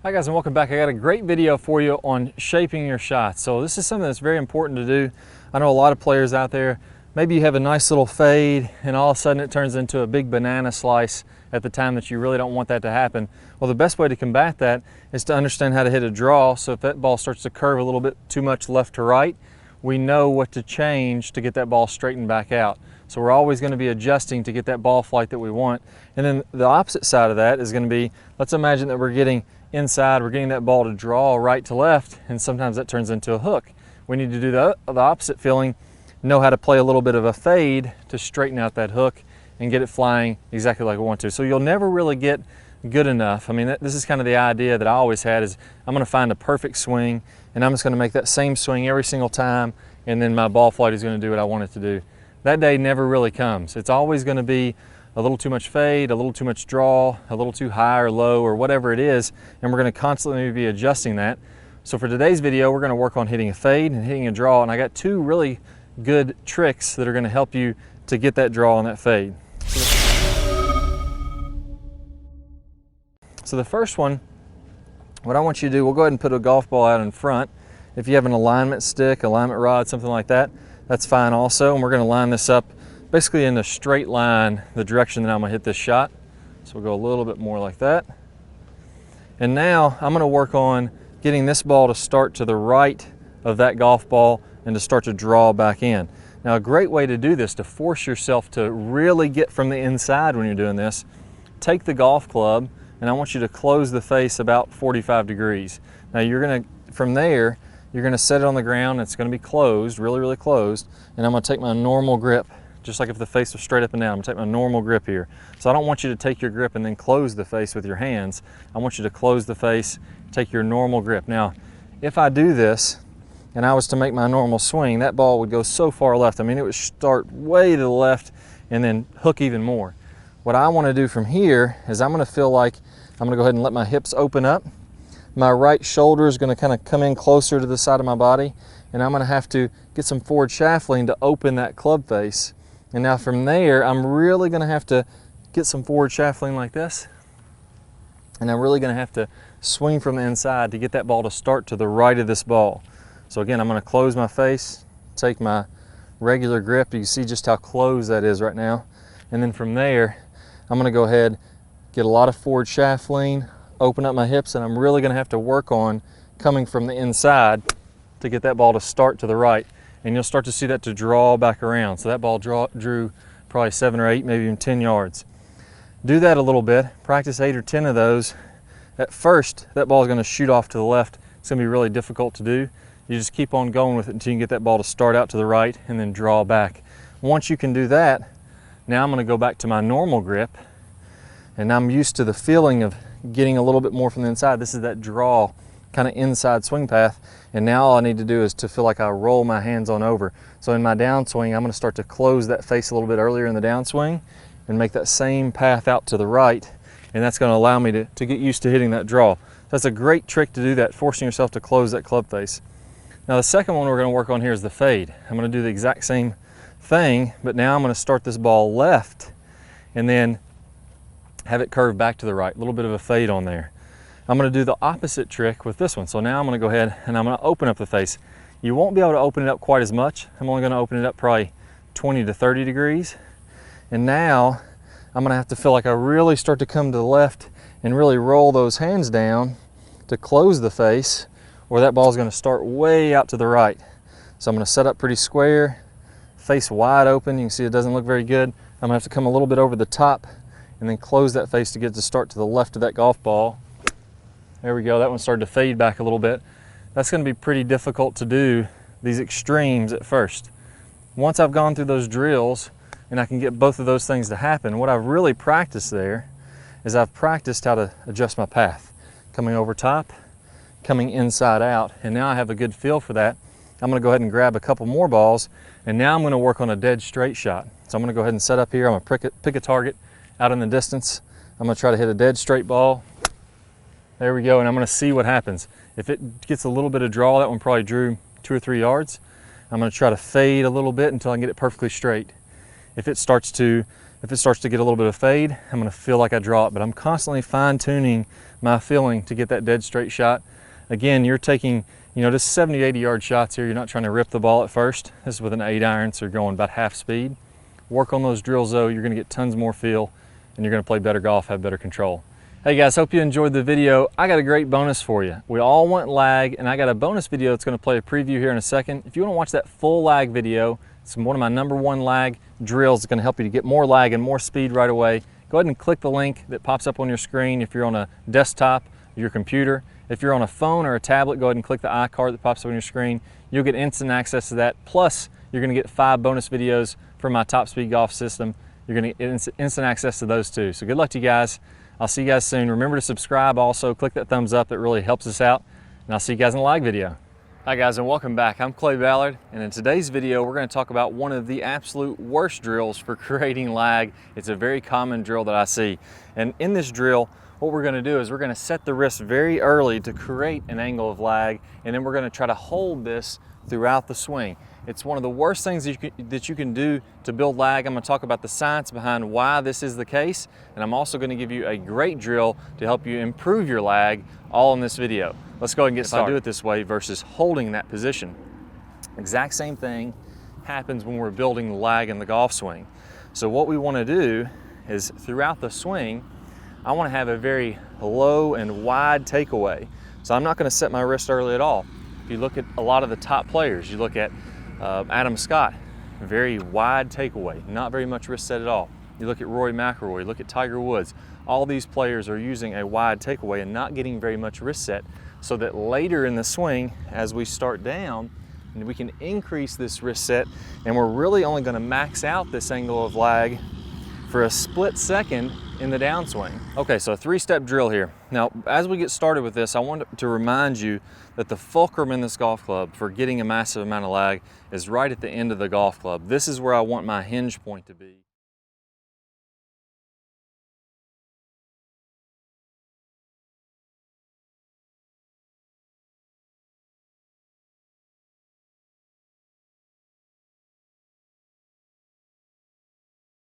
Hi guys, and welcome back. I got a great video for you on shaping your shots. So this is something that's very important to do. I know a lot of players out there, maybe you have a nice little fade and all of a sudden it turns into a big banana slice at the time that you really don't want that to happen. Well, the best way to combat that is to understand how to hit a draw. So if that ball starts to curve a little bit too much left to right, we know what to change to get that ball straightened back out. So we're always going to be adjusting to get that ball flight that we want. And then the opposite side of that is going to be, let's imagine that we're getting inside, we're getting that ball to draw right to left, and sometimes that turns into a hook. We need to do the opposite feeling, know how to play a little bit of a fade to straighten out that hook and get it flying exactly like we want to. So you'll never really get good enough. I mean, this is kind of the idea that I always had, is I'm going to find a perfect swing and I'm just going to make that same swing every single time, and then my ball flight is going to do what I want it to do. That day never really comes. It's always going to be a little too much fade, a little too much draw, a little too high or low, or whatever it is, and we're going to constantly be adjusting that. So for today's video, we're going to work on hitting a fade and hitting a draw, and I got two really good tricks that are going to help you to get that draw and that fade. So the first one, what I want you to do, we'll go ahead and put a golf ball out in front. If you have an alignment stick, alignment rod, something like that, that's fine also. And we're going to line this up basically in a straight line, the direction that I'm going to hit this shot. So we'll go a little bit more like that. And now I'm going to work on getting this ball to start to the right of that golf ball and to start to draw back in. Now a great way to do this, to force yourself to really get from the inside when you're doing this, take the golf club and I want you to close the face about 45 degrees. Now you're going to, from there, you're going to set it on the ground. It's going to be closed, really, really closed. And I'm going to take my normal grip, just like if the face was straight up and down. I'm going to take my normal grip here. So I don't want you to take your grip and then close the face with your hands. I want you to close the face, take your normal grip. Now, if I do this and I was to make my normal swing, that ball would go so far left. I mean, it would start way to the left and then hook even more. What I want to do from here is I'm going to feel like I'm going to go ahead and let my hips open up. My right shoulder is going to kind of come in closer to the side of my body, and I'm going to have to get some forward shaft lean to open that club face. And now from there, I'm really going to have to get some forward shaft lean like this, and I'm really going to have to swing from the inside to get that ball to start to the right of this ball. So again, I'm going to close my face, take my regular grip. You can see just how close that is right now. And then from there, I'm going to go ahead, get a lot of forward shaft lean, open up my hips, and I'm really going to have to work on coming from the inside to get that ball to start to the right. And you'll start to see that to draw back around. So that ball drew probably 7 or 8, maybe even 10 yards. Do that a little bit, practice 8 or 10 of those. At first, that ball is going to shoot off to the left. It's going to be really difficult to do. You just keep on going with it until you can get that ball to start out to the right and then draw back. Once you can do that, now I'm going to go back to my normal grip, and I'm used to the feeling of getting a little bit more from the inside. This is that draw kind of inside swing path, and now all I need to do is to feel like I roll my hands on over. So in my downswing, I'm going to start to close that face a little bit earlier in the downswing and make that same path out to the right, and that's going to allow me to get used to hitting that draw. That's a great trick to do that, forcing yourself to close that club face. Now the second one we're going to work on here is the fade. I'm going to do the exact same thing, but now I'm going to start this ball left and then have it curve back to the right, a little bit of a fade on there. I'm going to do the opposite trick with this one. So now I'm going to go ahead and I'm going to open up the face. You won't be able to open it up quite as much. I'm only going to open it up probably 20 to 30 degrees. And now I'm going to have to feel like I really start to come to the left and really roll those hands down to close the face, or that ball is going to start way out to the right. So I'm going to set up pretty square, face wide open. You can see it doesn't look very good. I'm going to have to come a little bit over the top and then close that face to get to start to the left of that golf ball. There we go, that one started to fade back a little bit. That's going to be pretty difficult to do, these extremes at first. Once I've gone through those drills and I can get both of those things to happen, what I've really practiced there is I've practiced how to adjust my path. Coming over top, coming inside out, and now I have a good feel for that. I'm going to go ahead and grab a couple more balls, and now I'm going to work on a dead straight shot. So I'm going to go ahead and set up here. I'm going to pick a target out in the distance. I'm going to try to hit a dead straight ball. There we go, and I'm going to see what happens. If it gets a little bit of draw, that one probably drew 2 or 3 yards. I'm going to try to fade a little bit until I can get it perfectly straight. If it starts to If it starts to get a little bit of fade, I'm gonna feel like I draw it, but I'm constantly fine tuning my feeling to get that dead straight shot. Again, you're taking, just 70, 80 yard shots here. You're not trying to rip the ball at first. This is with an 8 iron, so you're going about half speed. Work on those drills though, you're gonna get tons more feel and you're gonna play better golf, have better control. Hey guys, hope you enjoyed the video. I got a great bonus for you. We all want lag, and I got a bonus video that's gonna play a preview here in a second. If you wanna watch that full lag video, it's one of my #1 lag drills. It's gonna help you to get more lag and more speed right away. Go ahead and click the link that pops up on your screen if you're on a desktop, your computer. If you're on a phone or a tablet, go ahead and click the iCard that pops up on your screen. You'll get instant access to that. Plus, you're gonna get 5 bonus videos from my Top Speed Golf system. You're gonna get instant access to those too. So good luck to you guys. I'll see you guys soon. Remember to subscribe also. Click that thumbs up. That really helps us out. And I'll see you guys in the lag video. Hi guys, and welcome back. I'm Clay Ballard, and in today's video, we're gonna talk about one of the absolute worst drills for creating lag. It's a very common drill that I see. And in this drill, what we're gonna do is we're gonna set the wrist very early to create an angle of lag, and then we're gonna try to hold this throughout the swing. It's one of the worst things that you can do to build lag. I'm gonna talk about the science behind why this is the case, and I'm also gonna give you a great drill to help you improve your lag, all in this video. Let's go ahead and get started. If I do it this way versus holding that position. Exact same thing happens when we're building the lag in the golf swing. So what we wanna do is throughout the swing, I wanna have a very low and wide takeaway. So I'm not gonna set my wrist early at all. If you look at a lot of the top players, you look at Adam Scott, very wide takeaway, not very much wrist set at all. You look at Rory McIlroy, you look at Tiger Woods. All these players are using a wide takeaway and not getting very much wrist set, so that later in the swing, as we start down, we can increase this wrist set, and we're really only gonna max out this angle of lag for a split second in the downswing. Okay, so a 3-step drill here. Now, as we get started with this, I want to remind you that the fulcrum in this golf club for getting a massive amount of lag is right at the end of the golf club. This is where I want my hinge point to be.